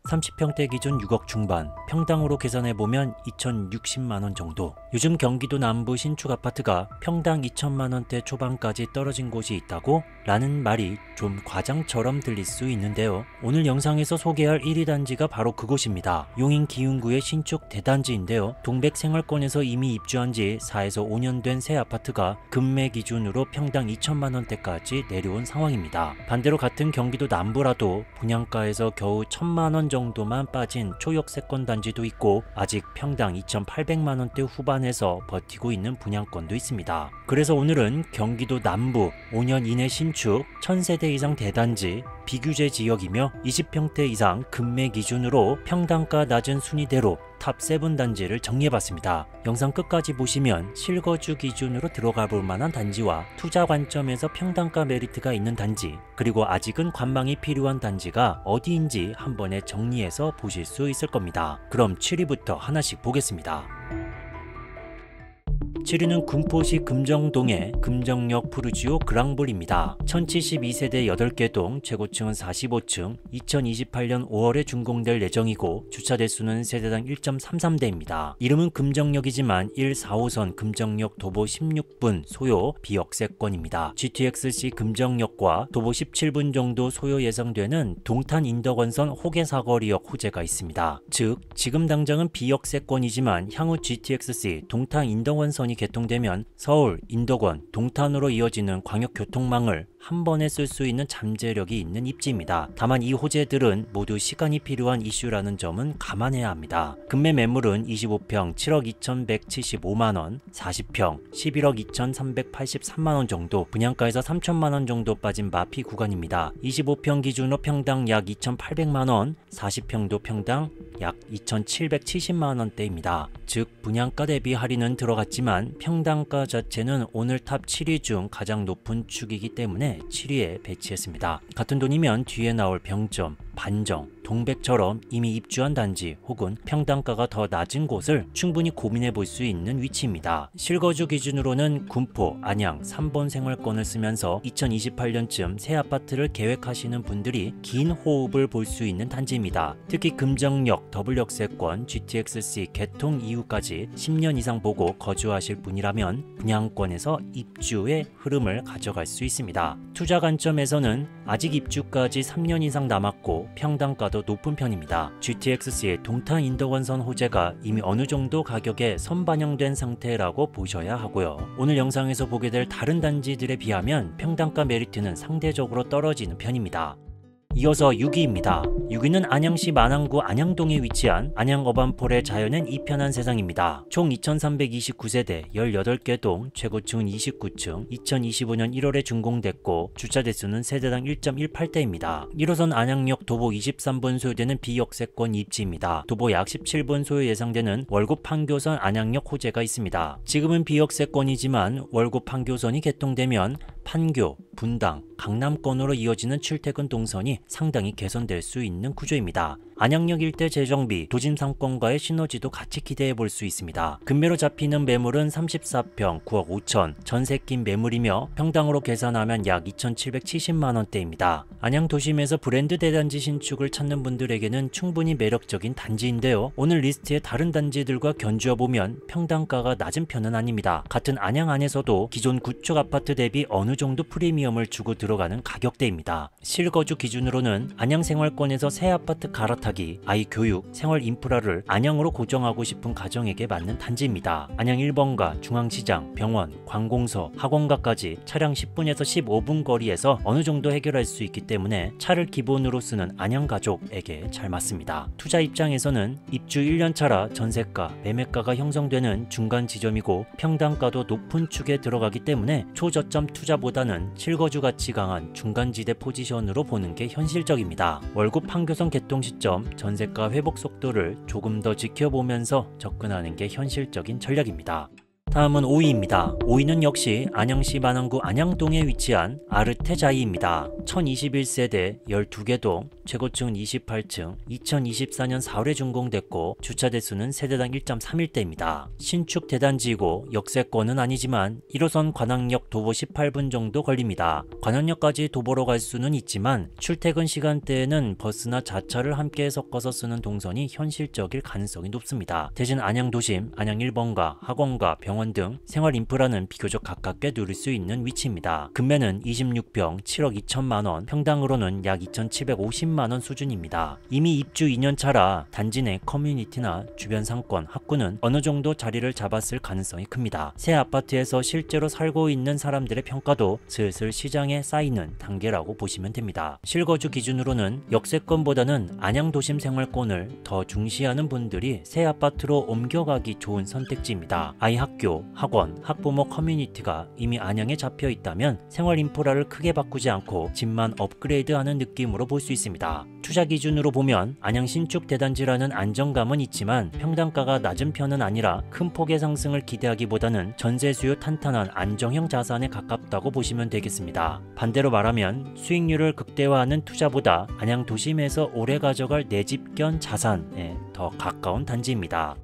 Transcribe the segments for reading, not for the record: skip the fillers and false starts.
30평대 기준 6억 중반, 평당으로 계산해보면 2,060만원 정도. 요즘 경기도 남부 신축 아파트가 평당 2천만원대 초반까지 떨어진 곳이 있다고? 라는 말이 좀 과장처럼 들릴 수 있는데요. 오늘 영상에서 소개할 1위 단지가 바로 그곳입니다. 용인 기흥구의 신축 대단지인데요. 동백 생활권에서 이미 입주한 지 4에서 5년 된 새 아파트가 금매 기준으로 평당 2천만원대까지 내려온 상황입니다. 반대로 같은 경기도 남부라도 분양가에서 겨우 1,000만원 정도만 빠진 초역세권 단지도 있고 아직 평당 2,800만원대 후반에서 버티고 있는 분양권도 있습니다. 그래서 오늘은 경기도 남부 5년 이내 신축 1,000세대 이상 대단지 비규제 지역이며 20평대 이상 금매 기준으로 평당가 낮은 순위대로 탑 7 단지를 정리해봤습니다. 영상 끝까지 보시면 실거주 기준으로 들어가 볼 만한 단지와 투자 관점에서 평당가 메리트가 있는 단지, 그리고 아직은 관망이 필요한 단지가 어디인지 한 번에 정리해서 보실 수 있을 겁니다. 그럼 7위부터 하나씩 보겠습니다. 7위는 군포시 금정동의 금정역 푸르지오 그랑블입니다. 1072세대 8개 동, 최고층은 45층, 2028년 5월에 준공될 예정이고 주차 대수는 세대당 1.33대입니다. 이름은 금정역이지만 1, 4호선 금정역 도보 16분 소요 비역세권입니다. GTX-C 금정역과 도보 17분 정도 소요 예상되는 동탄 인덕원선 호계사거리역 호재가 있습니다. 즉, 지금 당장은 비역세권이지만 향후 GTX-C 동탄 인덕원선이 개통되면 서울, 인덕원, 동탄으로 이어지는 광역교통망을 한 번에 쓸 수 있는 잠재력이 있는 입지입니다. 다만 이 호재들은 모두 시간이 필요한 이슈라는 점은 감안해야 합니다. 금매 매물은 25평 7억 2,175만원, 40평 11억 2,383만원 정도, 분양가에서 3천만원 정도 빠진 마피 구간입니다. 25평 기준으로 평당 약 2,800만원, 40평도 평당 약 2,770만원대입니다. 즉 분양가 대비 할인은 들어갔지만 평당가 자체는 오늘 탑 7위 중 가장 높은 축이기 때문에 7위에 배치했습니다. 같은 돈이면 뒤에 나올 병점, 반정, 동백처럼 이미 입주한 단지 혹은 평당가가 더 낮은 곳을 충분히 고민해 볼 수 있는 위치입니다. 실거주 기준으로는 군포, 안양, 3번 생활권을 쓰면서 2028년쯤 새 아파트를 계획하시는 분들이 긴 호흡을 볼 수 있는 단지입니다. 특히 금정역, 더블역세권, GTX-C 개통 이후까지 10년 이상 보고 거주하실 분이라면 분양권에서 입주의 흐름을 가져갈 수 있습니다. 투자 관점에서는 아직 입주까지 3년 이상 남았고 평당가도 높은 편입니다. GTX-C의 동탄 인덕원선 호재가 이미 어느 정도 가격에 선반영된 상태라고 보셔야 하고요. 오늘 영상에서 보게 될 다른 단지들에 비하면 평당가 메리트는 상대적으로 떨어지는 편입니다. 이어서 6위입니다. 6위는 안양시 만안구 안양동에 위치한 안양 어반폴의 자연은 이편한 세상입니다. 총 2,329세대 18개 동, 최고층은 29층, 2025년 1월에 준공됐고 주차 대수는 세대당 1.18대입니다. 1호선 안양역 도보 23분 소요되는 비역세권 입지입니다. 도보 약 17분 소요 예상되는 월곡 판교선 안양역 호재가 있습니다. 지금은 비역세권이지만 월곡 판교선이 개통되면 판교, 분당, 강남권으로 이어지는 출퇴근 동선이 상당히 개선될 수 있는 구조입니다. 안양역 일대 재정비, 도심 상권과의 시너지도 같이 기대해 볼 수 있습니다. 금매로 잡히는 매물은 34평 9억 5천, 전세 낀 매물이며 평당으로 계산하면 약 2,770만원대입니다. 안양 도심에서 브랜드 대단지 신축을 찾는 분들에게는 충분히 매력적인 단지인데요. 오늘 리스트의 다른 단지들과 견주어보면 평당가가 낮은 편은 아닙니다. 같은 안양 안에서도 기존 구축 아파트 대비 어느 정도 프리미엄을 주고 들어가는 가격대입니다. 실거주 기준으로는 안양 생활권에서 새 아파트 갈아타기, 아이 교육, 생활 인프라를 안양으로 고정하고 싶은 가정에게 맞는 단지입니다. 안양 1번가, 중앙시장, 병원, 관공서, 학원가까지 차량 10분에서 15분 거리에서 어느 정도 해결할 수 있기 때문에 차를 기본으로 쓰는 안양 가족에게 잘 맞습니다. 투자 입장에서는 입주 1년차라 전세가, 매매가가 형성되는 중간 지점이고 평당가도 높은 축에 들어가기 때문에 초저점 투자보다는 실거주 가치 강한 중간지대 포지션으로 보는 게 현실적입니다. 월곡 판교선 개통 시점, 전세가 회복 속도를 조금 더 지켜보면서 접근하는 게 현실적인 전략입니다. 다음은 5위입니다. 5위는 역시 안양시 만안구 안양동에 위치한 아르테자이입니다. 1021세대 12개 동, 최고층은 28층, 2024년 4월에 준공됐고 주차 대수는 세대당 1.31대입니다. 신축 대단지이고 역세권은 아니지만 1호선 관악역 도보 18분 정도 걸립니다. 관악역까지 도보로 갈 수는 있지만 출퇴근 시간대에는 버스나 자차를 함께 섞어서 쓰는 동선이 현실적일 가능성이 높습니다. 대신 안양도심, 안양 1번가, 학원가, 병원 등 생활 인프라는 비교적 가깝게 누릴 수 있는 위치입니다. 금매는 26평 7억 2천만원, 평당으로는 약 2,750만원 수준입니다. 이미 입주 2년차라 단지 내 커뮤니티나 주변 상권, 학구는 어느 정도 자리를 잡았을 가능성이 큽니다. 새 아파트에서 실제로 살고 있는 사람들의 평가도 슬슬 시장에 쌓이는 단계라고 보시면 됩니다. 실거주 기준으로는 역세권보다는 안양도심 생활권을 더 중시하는 분들이 새 아파트로 옮겨가기 좋은 선택지입니다. 아이 학교, 학원, 학부모 커뮤니티가 이미 안양에 잡혀 있다면 생활 인프라를 크게 바꾸지 않고 집만 업그레이드하는 느낌으로 볼 수 있습니다. 투자 기준으로 보면 안양 신축 대단지라는 안정감은 있지만 평당가가 낮은 편은 아니라 큰 폭의 상승을 기대하기보다는 전세 수요 탄탄한 안정형 자산에 가깝다고 보시면 되겠습니다. 반대로 말하면 수익률을 극대화하는 투자보다 안양 도심에서 오래 가져갈 내 집 겸 자산에 더 가까운 단지입니다.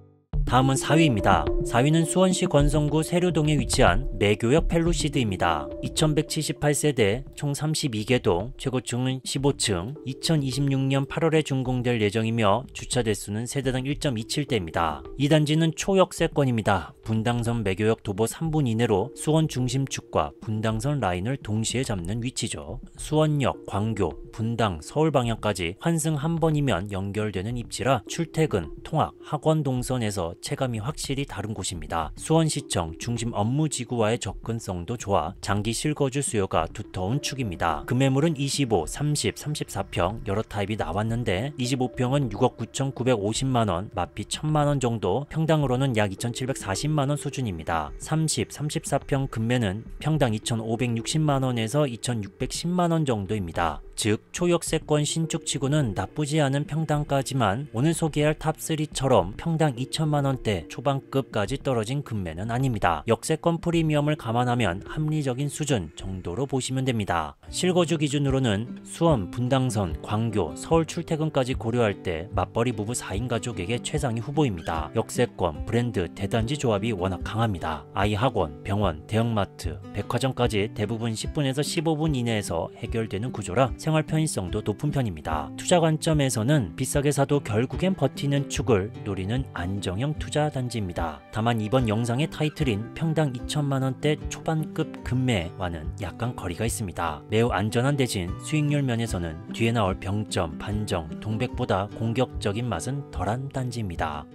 다음은 4위입니다. 4위는 수원시 권성구 세류동에 위치한 매교역 펠로시드입니다. 2178세대 총 32개 동, 최고층은 15층, 2026년 8월에 준공될 예정이며 주차 대수는 세대당 1.27대입니다. 이 단지는 초역세권입니다. 분당선 매교역 도보 3분 이내로 수원 중심축과 분당선 라인을 동시에 잡는 위치죠. 수원역, 광교, 분당, 서울 방향까지 환승 한 번이면 연결되는 입지라 출퇴근, 통학, 학원 동선에서 체감이 확실히 다른 곳입니다. 수원시청 중심 업무지구와의 접근성도 좋아 장기 실거주 수요가 두터운 축입니다. 금매물은 25, 30, 34평 여러 타입이 나왔는데 25평은 6억 9,950만원, 마피 1,000만원 정도, 평당으로는 약 2,740만원 수준입니다. 30, 34평 금매는 평당 2,560만원에서 2,610만원 정도입니다. 즉 초역세권 신축치고는 나쁘지 않은 평당가지만 오늘 소개할 탑3처럼 평당 2천만원대 초반급까지 떨어진 금매는 아닙니다. 역세권 프리미엄을 감안하면 합리적인 수준 정도로 보시면 됩니다. 실거주 기준으로는 수원, 분당선, 광교, 서울 출퇴근까지 고려할 때 맞벌이 부부 4인 가족에게 최상위 후보입니다. 역세권, 브랜드, 대단지 조합이 워낙 강합니다. 아이 학원, 병원, 대형마트, 백화점까지 대부분 10분에서 15분 이내에서 해결되는 구조라 생활 편의성도 높은 편입니다. 투자 관점에서는 비싸게 사도 결국엔 버티는 축을 노리는 안정형 투자 단지입니다. 다만 이번 영상의 타이틀인 평당 2천만원대 초반급 금매와는 약간 거리가 있습니다. 매우 안전한 대신 수익률 면에서는 뒤에 나올 병점, 반정, 동백보다 공격적인 맛은 덜한 단지입니다.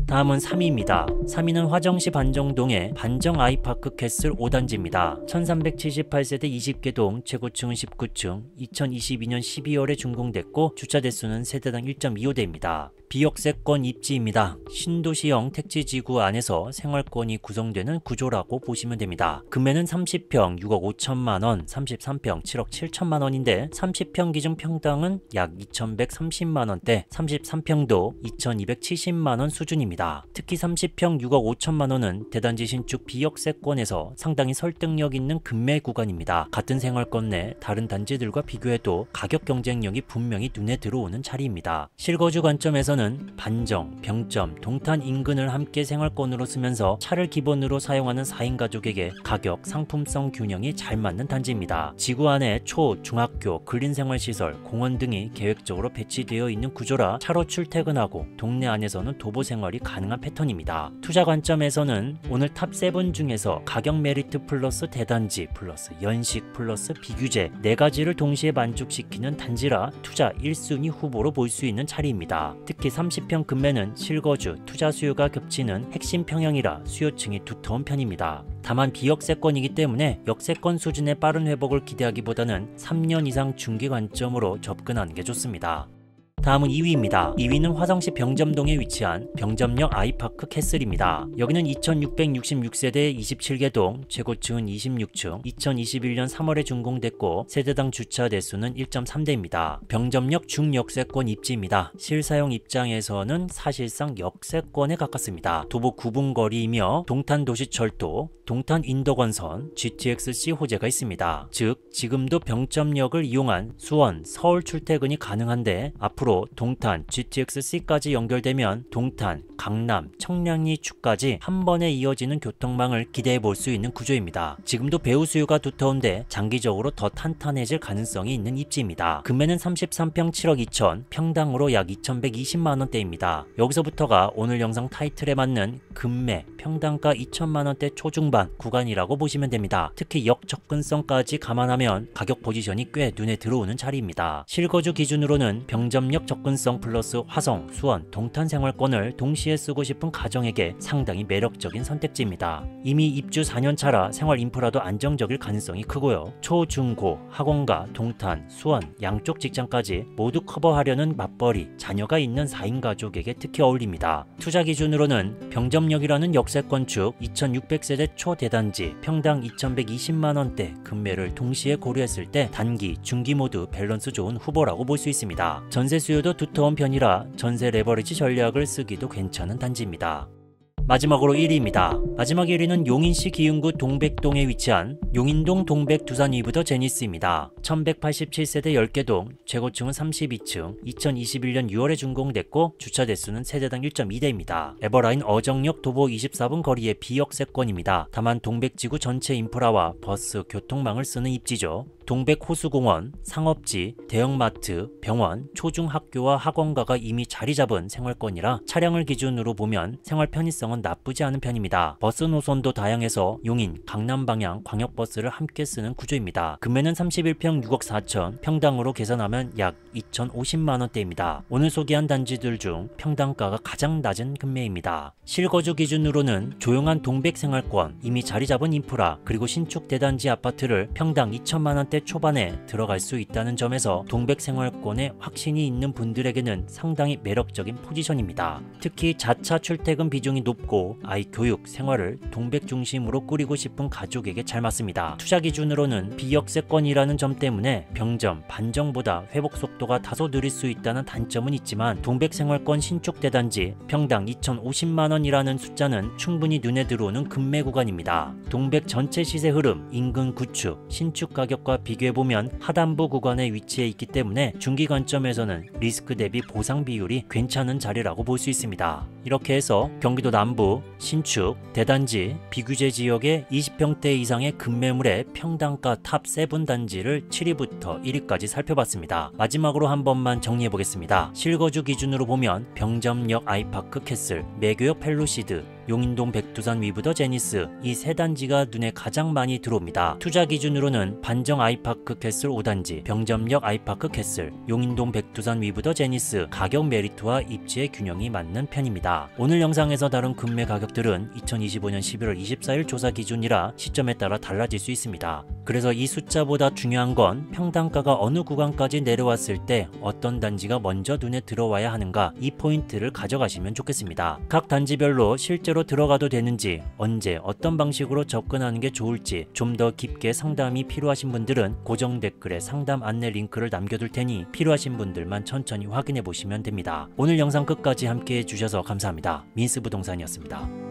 다음은 3위입니다. 3위는 화정시 반정동의 반정 아이파크 캐슬 5단지입니다. 1378세대 20개 동, 최고층은 19층, 2022년 12월에 준공됐고 주차 대수는 세대당 1.25대입니다. 비역세권 입지입니다. 신도시형 택지지구 안에서 생활권이 구성되는 구조라고 보시면 됩니다. 금매는 30평 6억 5천만원, 33평 7억 7천만원인데 30평 기준 평당은 약 2,130만원대, 33평도 2,270만원 수준입니다. 특히 30평 6억 5천만원은 대단지 신축 비역세권에서 상당히 설득력 있는 금매 구간입니다. 같은 생활권 내 다른 단지들과 비교해도 가격 경쟁력이 분명히 눈에 들어오는 자리입니다. 실거주 관점에서는 반정, 병점, 동탄 인근을 함께 생활권으로 쓰면서 차를 기본으로 사용하는 4인 가족에게 가격, 상품성 균형이 잘 맞는 단지입니다. 지구 안에 초, 중학교, 근린생활시설, 공원 등이 계획적으로 배치되어 있는 구조라 차로 출퇴근하고 동네 안에서는 도보 생활이 가능한 패턴입니다. 투자 관점에서는 오늘 탑7 중에서 가격 메리트 플러스 대단지 플러스 연식 플러스 비규제 4가지를 동시에 만족시키는 단지라 투자 1순위 후보로 볼 수 있는 자리입니다. 특히 30평 금매는 실거주, 투자 수요가 겹치는 핵심 평형이라 수요층이 두터운 편입니다. 다만 비역세권이기 때문에 역세권 수준의 빠른 회복을 기대하기보다는 3년 이상 중기 관점으로 접근하는 게 좋습니다. 다음은 2위입니다. 2위는 화성시 병점동에 위치한 병점역 아이파크 캐슬입니다. 여기는 2666세대 27개 동, 최고층은 26층, 2021년 3월에 준공됐고 세대당 주차 대수는 1.3대입니다. 병점역 중역세권 입지입니다. 실사용 입장에서는 사실상 역세권에 가깝습니다. 도보 9분 거리이며 동탄도시철도, 동탄인덕원선, GTX-C 호재가 있습니다. 즉 지금도 병점역을 이용한 수원, 서울 출퇴근이 가능한데 앞으로 동탄, GTX-C까지 연결되면 동탄, 강남, 청량리축까지 한 번에 이어지는 교통망을 기대해 볼 수 있는 구조입니다. 지금도 배우 수요가 두터운데 장기적으로 더 탄탄해질 가능성이 있는 입지입니다. 금매는 33평 7억 2천, 평당으로 약 2,120만원대입니다. 여기서부터가 오늘 영상 타이틀에 맞는 금매, 평당가 2천만원대 초중반 구간이라고 보시면 됩니다. 특히 역접근성까지 감안하면 가격 포지션이 꽤 눈에 들어오는 자리입니다. 실거주 기준으로는 병점역 접근성 플러스 화성, 수원, 동탄 생활권을 동시에 쓰고 싶은 가정에게 상당히 매력적인 선택지입니다. 이미 입주 4년차라 생활 인프라도 안정적일 가능성이 크고요. 초, 중, 고, 학원과 동탄, 수원 양쪽 직장까지 모두 커버하려는 맞벌이, 자녀가 있는 4인 가족에게 특히 어울립니다. 투자 기준으로는 병점역이라는 역세권축 2600세대 초대단지 평당 2120만원대 금매를 동시에 고려했을 때 단기, 중기 모두 밸런스 좋은 후보라고 볼 수 있습니다. 전세 수요도 두터운 편이라 전세 레버리지 전략을 쓰기도 괜찮은 단지입니다. 마지막으로 1위입니다. 마지막 1위는 용인시 기흥구 동백동에 위치한 용인동 동백 두산 위브더 제니스입니다. 1187세대 10개 동, 최고층은 32층, 2021년 6월에 준공됐고 주차 대수는 세대당 1.2대입니다. 에버라인 어정역 도보 24분 거리의 비역세권입니다. 다만 동백지구 전체 인프라와 버스, 교통망을 쓰는 입지죠. 동백호수공원, 상업지, 대형마트, 병원, 초중학교와 학원가가 이미 자리 잡은 생활권이라 차량을 기준으로 보면 생활 편의성은 나쁘지 않은 편입니다. 버스 노선도 다양해서 용인, 강남 방향 광역버스를 함께 쓰는 구조입니다. 금매는 31평 6억 4천, 평당으로 계산하면 약 2,050만원대입니다. 오늘 소개한 단지들 중 평당가가 가장 낮은 금매입니다. 실거주 기준으로는 조용한 동백생활권, 이미 자리 잡은 인프라, 그리고 신축 대단지 아파트를 평당 2천만원대 초반에 들어갈 수 있다는 점에서 동백생활권에 확신이 있는 분들에게는 상당히 매력적인 포지션입니다. 특히 자차 출퇴근 비중이 높고 아이 교육, 생활을 동백 중심으로 꾸리고 싶은 가족에게 잘 맞습니다. 투자 기준으로는 비역세권이라는 점 때문에 병점, 반정보다 회복 속도가 다소 느릴 수 있다는 단점은 있지만 동백생활권 신축 대단지 평당 2,050만원이라는 숫자는 충분히 눈에 들어오는 금매 구간입니다. 동백 전체 시세 흐름, 인근 구축, 신축 가격과 비교해보면 하단부 구간에 위치해 있기 때문에 중기 관점에서는 리스크 대비 보상 비율이 괜찮은 자리라고 볼 수 있습니다. 이렇게 해서 경기도 남부, 신축, 대단지, 비규제 지역의 20평대 이상의 급매물의 평당가 탑 7 단지를 7위부터 1위까지 살펴봤습니다. 마지막으로 한 번만 정리해보겠습니다. 실거주 기준으로 보면 병점역 아이파크 캐슬, 매교역 펠로시드, 용인동 백두산 위브더 제니스 이 세 단지가 눈에 가장 많이 들어옵니다. 투자 기준으로는 반정 아이파크 캐슬 5단지, 병점역 아이파크 캐슬, 용인동 백두산 위브더 제니스 가격 메리트와 입지의 균형이 맞는 편입니다. 오늘 영상에서 다룬 금매 가격들은 2025년 11월 24일 조사 기준이라 시점에 따라 달라질 수 있습니다. 그래서 이 숫자보다 중요한 건 평당가가 어느 구간까지 내려왔을 때 어떤 단지가 먼저 눈에 들어와야 하는가, 이 포인트를 가져가시면 좋겠습니다. 각 단지별로 실제로 들어가도 되는지, 언제 어떤 방식으로 접근하는 게 좋을지 좀 더 깊게 상담이 필요하신 분들은 고정 댓글에 상담 안내 링크를 남겨둘 테니 필요하신 분들만 천천히 확인해 보시면 됩니다. 오늘 영상 끝까지 함께 해주셔서 감사합니다. 민스부동산이었습니다.